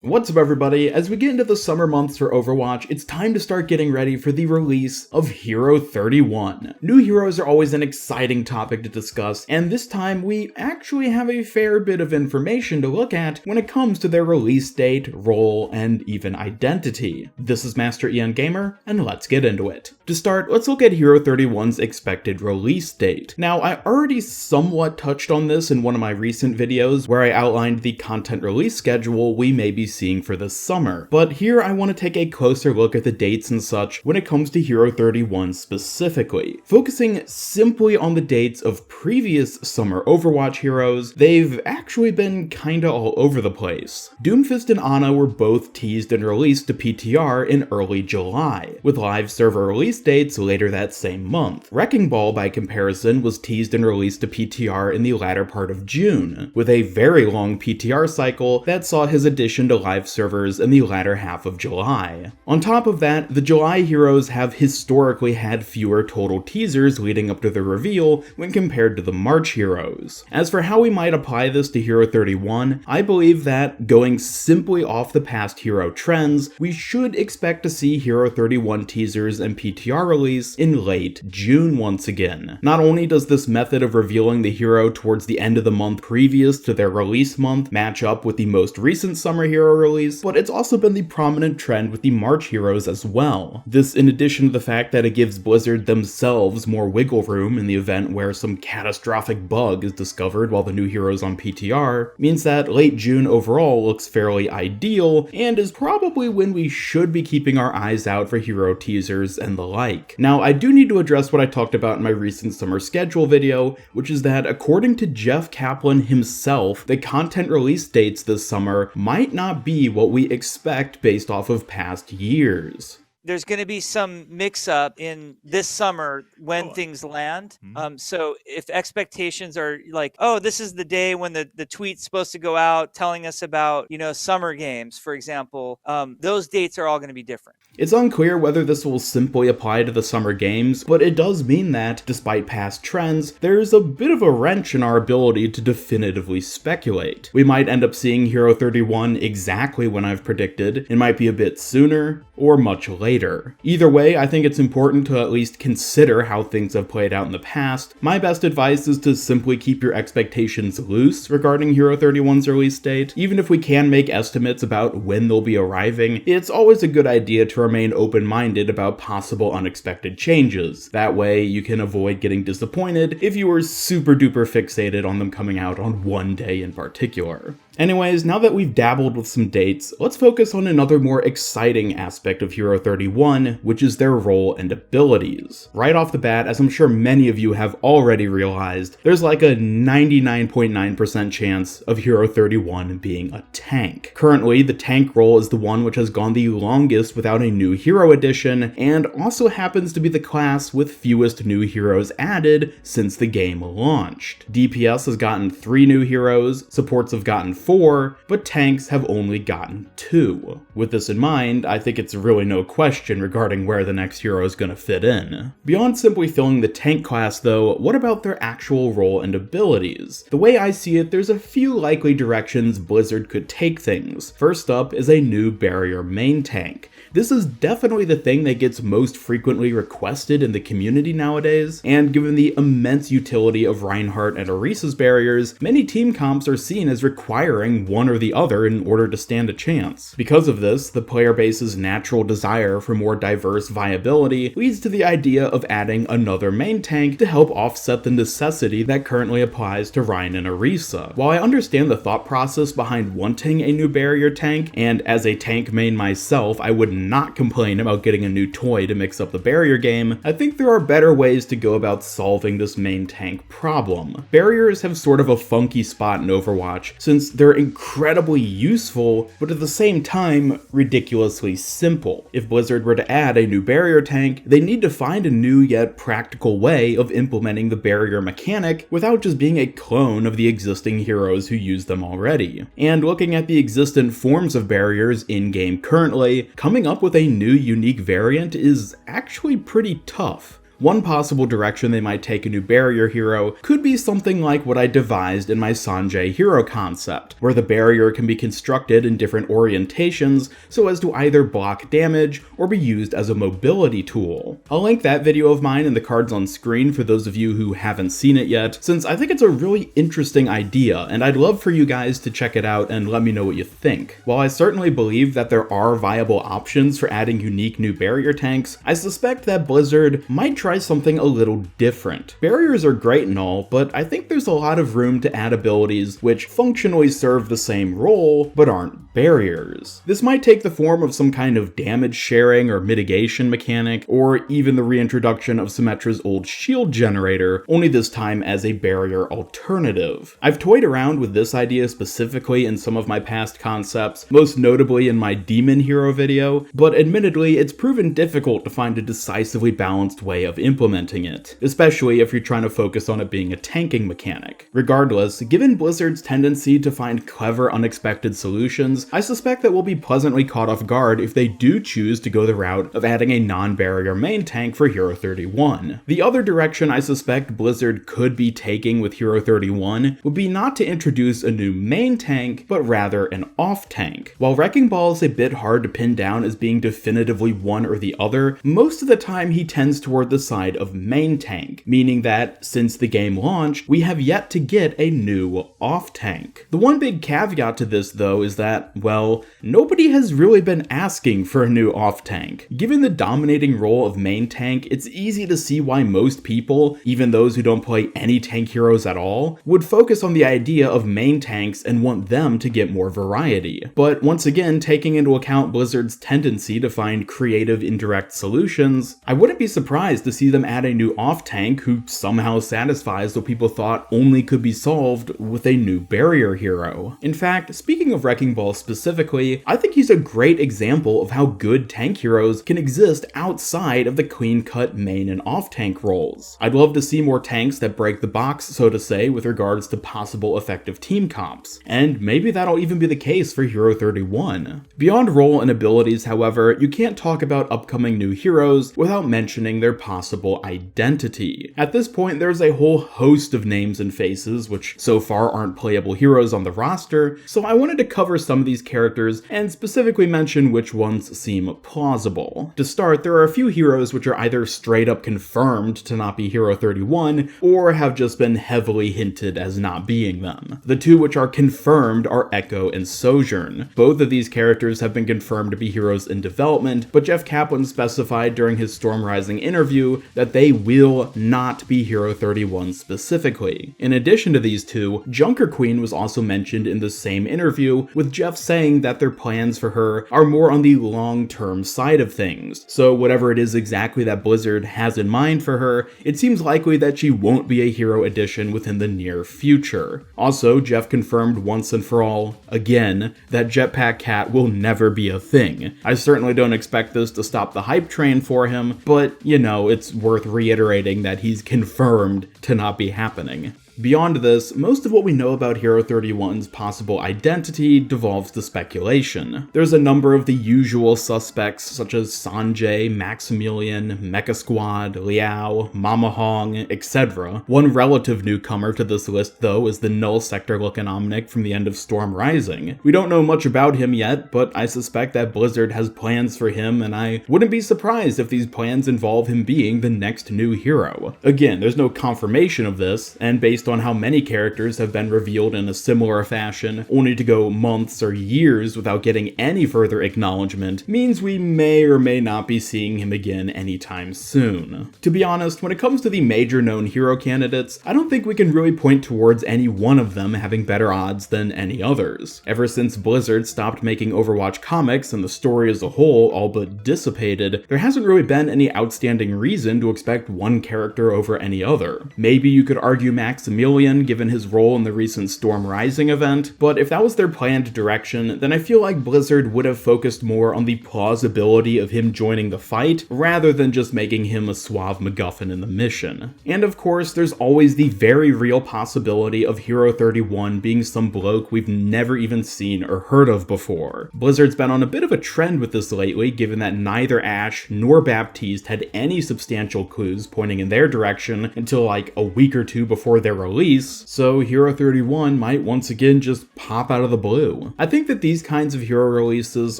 What's up everybody? As we get into the summer months for Overwatch, it's time to start getting ready for the release of Hero 31. New heroes are always an exciting topic to discuss, and this time we actually have a fair bit of information to look at when it comes to their release date, role, and even identity. This is Master Ian Gamer, and let's get into it. To start, let's look at Hero 31's expected release date. Now, I already somewhat touched on this in one of my recent videos where I outlined the content release schedule we may be seeing for this summer, but here I want to take a closer look at the dates and such when it comes to Hero 31 specifically. Focusing simply on the dates of previous summer Overwatch heroes, they've actually been kinda all over the place. Doomfist and Ana were both teased and released to PTR in early July, with live server release dates later that same month. Wrecking Ball, by comparison, was teased and released to PTR in the latter part of June, with a very long PTR cycle that saw his addition to live servers in the latter half of July. On top of that, the July heroes have historically had fewer total teasers leading up to the reveal when compared to the March heroes. As for how we might apply this to Hero 31, I believe that, going simply off the past hero trends, we should expect to see Hero 31 teasers and PTR release in late June once again. Not only does this method of revealing the hero towards the end of the month previous to their release month match up with the most recent summer hero release, but it's also been the prominent trend with the March heroes as well. This, in addition to the fact that it gives Blizzard themselves more wiggle room in the event where some catastrophic bug is discovered while the new hero's on PTR, means that late June overall looks fairly ideal, and is probably when we should be keeping our eyes out for hero teasers and the like. Now, I do need to address what I talked about in my recent summer schedule video, which is that according to Jeff Kaplan himself, the content release dates this summer might not be what we expect based off of past years. There's going to be some mix-up in this summer when things land. So if expectations are like, oh, this is the day when the tweet's supposed to go out telling us about, summer games, for example, those dates are all going to be different. It's unclear whether this will simply apply to the summer games, but it does mean that, despite past trends, there's a bit of a wrench in our ability to definitively speculate. We might end up seeing Hero 31 exactly when I've predicted. It might be a bit sooner, or much later. Either way, I think it's important to at least consider how things have played out in the past. My best advice is to simply keep your expectations loose regarding Hero 31's release date. Even if we can make estimates about when they'll be arriving, it's always a good idea to remain open-minded about possible unexpected changes. That way, you can avoid getting disappointed if you were super duper fixated on them coming out on one day in particular. Anyways, now that we've dabbled with some dates, let's focus on another more exciting aspect of Hero 31, which is their role and abilities. Right off the bat, as I'm sure many of you have already realized, there's like a 99.9% chance of Hero 31 being a tank. Currently, the tank role is the one which has gone the longest without a new hero addition, and also happens to be the class with fewest new heroes added since the game launched. DPS has gotten 3 new heroes, supports have gotten 4, but tanks have only gotten 2. With this in mind, I think it's really no question regarding where the next hero is going to fit in. Beyond simply filling the tank class though, what about their actual role and abilities? The way I see it, there's a few likely directions Blizzard could take things. First up is a new barrier main tank. This is definitely the thing that gets most frequently requested in the community nowadays, and given the immense utility of Reinhardt and Orisa's barriers, many team comps are seen as requiring one or the other in order to stand a chance. Because of this, the player base's natural desire for more diverse viability leads to the idea of adding another main tank to help offset the necessity that currently applies to Rein and Orisa. While I understand the thought process behind wanting a new barrier tank, and as a tank main myself, I would not complain about getting a new toy to mix up the barrier game, I think there are better ways to go about solving this main tank problem. Barriers have sort of a funky spot in Overwatch, since they're incredibly useful, but at the same time, ridiculously simple. If Blizzard were to add a new barrier tank, they need to find a new yet practical way of implementing the barrier mechanic without just being a clone of the existing heroes who use them already. And looking at the existent forms of barriers in-game currently, coming up with a new unique variant is actually pretty tough. One possible direction they might take a new barrier hero could be something like what I devised in my Sanjay hero concept, where the barrier can be constructed in different orientations so as to either block damage or be used as a mobility tool. I'll link that video of mine in the cards on screen for those of you who haven't seen it yet, since I think it's a really interesting idea, and I'd love for you guys to check it out and let me know what you think. While I certainly believe that there are viable options for adding unique new barrier tanks, I suspect that Blizzard might try something a little different. Barriers are great and all, but I think there's a lot of room to add abilities which functionally serve the same role, but aren't barriers. This might take the form of some kind of damage sharing or mitigation mechanic, or even the reintroduction of Symmetra's old shield generator, only this time as a barrier alternative. I've toyed around with this idea specifically in some of my past concepts, most notably in my Demon Hero video, but admittedly it's proven difficult to find a decisively balanced way of implementing it, especially if you're trying to focus on it being a tanking mechanic. Regardless, given Blizzard's tendency to find clever, unexpected solutions, I suspect that we'll be pleasantly caught off guard if they do choose to go the route of adding a non-barrier main tank for Hero 31. The other direction I suspect Blizzard could be taking with Hero 31 would be not to introduce a new main tank, but rather an off tank. While Wrecking Ball is a bit hard to pin down as being definitively one or the other, most of the time he tends toward the side of main tank, meaning that since the game launch, we have yet to get a new off tank. The one big caveat to this though is that, well, nobody has really been asking for a new off tank. Given the dominating role of main tank, it's easy to see why most people, even those who don't play any tank heroes at all, would focus on the idea of main tanks and want them to get more variety. But once again, taking into account Blizzard's tendency to find creative indirect solutions, I wouldn't be surprised to see them add a new off tank who somehow satisfies what people thought only could be solved with a new barrier hero. In fact, speaking of Wrecking Ball specifically, I think he's a great example of how good tank heroes can exist outside of the clean-cut main and off tank roles. I'd love to see more tanks that break the box, so to say, with regards to possible effective team comps, and maybe that'll even be the case for Hero 31. Beyond role and abilities, however, you can't talk about upcoming new heroes without mentioning their possible identity. At this point, there's a whole host of names and faces which so far aren't playable heroes on the roster, so I wanted to cover some of these characters and specifically mention which ones seem plausible. To start, there are a few heroes which are either straight up confirmed to not be Hero 31, or have just been heavily hinted as not being them. The two which are confirmed are Echo and Sojourn. Both of these characters have been confirmed to be heroes in development, but Jeff Kaplan specified during his Storm Rising interview that they will not be Hero 31 specifically. In addition to these two, Junker Queen was also mentioned in the same interview, with Jeff saying that their plans for her are more on the long-term side of things. So whatever it is exactly that Blizzard has in mind for her, it seems likely that she won't be a hero addition within the near future. Also, Jeff confirmed once and for all, again, that Jetpack Cat will never be a thing. I certainly don't expect this to stop the hype train for him, but, you know, it's worth reiterating that he's confirmed to not be happening. Beyond this, most of what we know about Hero 31's possible identity devolves to speculation. There's a number of the usual suspects such as Sanjay, Maximilian, Mecha Squad, Liao, Mama Hong, etc. One relative newcomer to this list though is the Null Sector-looking Omnic from the end of Storm Rising. We don't know much about him yet, but I suspect that Blizzard has plans for him, and I wouldn't be surprised if these plans involve him being the next new hero. Again, there's no confirmation of this, and based on how many characters have been revealed in a similar fashion, only to go months or years without getting any further acknowledgement, means we may or may not be seeing him again anytime soon. To be honest, when it comes to the major known hero candidates, I don't think we can really point towards any one of them having better odds than any others. Ever since Blizzard stopped making Overwatch comics and the story as a whole all but dissipated, there hasn't really been any outstanding reason to expect one character over any other. Maybe you could argue Maximilian chameleon given his role in the recent Storm Rising event, but if that was their planned direction, then I feel like Blizzard would have focused more on the plausibility of him joining the fight, rather than just making him a suave MacGuffin in the mission. And of course, there's always the very real possibility of Hero 31 being some bloke we've never even seen or heard of before. Blizzard's been on a bit of a trend with this lately, given that neither Ash nor Baptiste had any substantial clues pointing in their direction until like a week or two before their release, so Hero 31 might once again just pop out of the blue. I think that these kinds of hero releases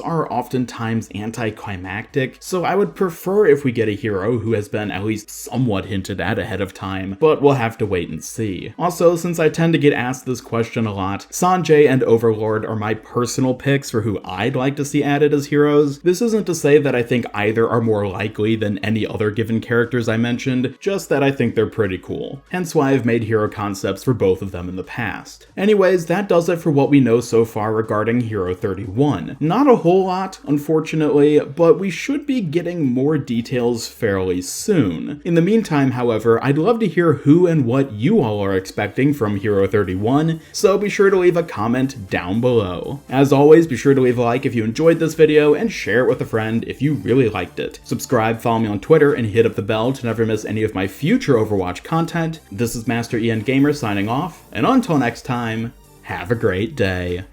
are oftentimes anticlimactic, so I would prefer if we get a hero who has been at least somewhat hinted at ahead of time, but we'll have to wait and see. Also, since I tend to get asked this question a lot, Sanjay and Overlord are my personal picks for who I'd like to see added as heroes. This isn't to say that I think either are more likely than any other given characters I mentioned, just that I think they're pretty cool. Hence why I've made hero concepts for both of them in the past. Anyways, that does it for what we know so far regarding Hero 31. Not a whole lot, unfortunately, but we should be getting more details fairly soon. In the meantime, however, I'd love to hear who and what you all are expecting from Hero 31, so be sure to leave a comment down below. As always, be sure to leave a like if you enjoyed this video and share it with a friend if you really liked it. Subscribe, follow me on Twitter, and hit up the bell to never miss any of my future Overwatch content. This is Master EN Gamer signing off, and until next time, have a great day.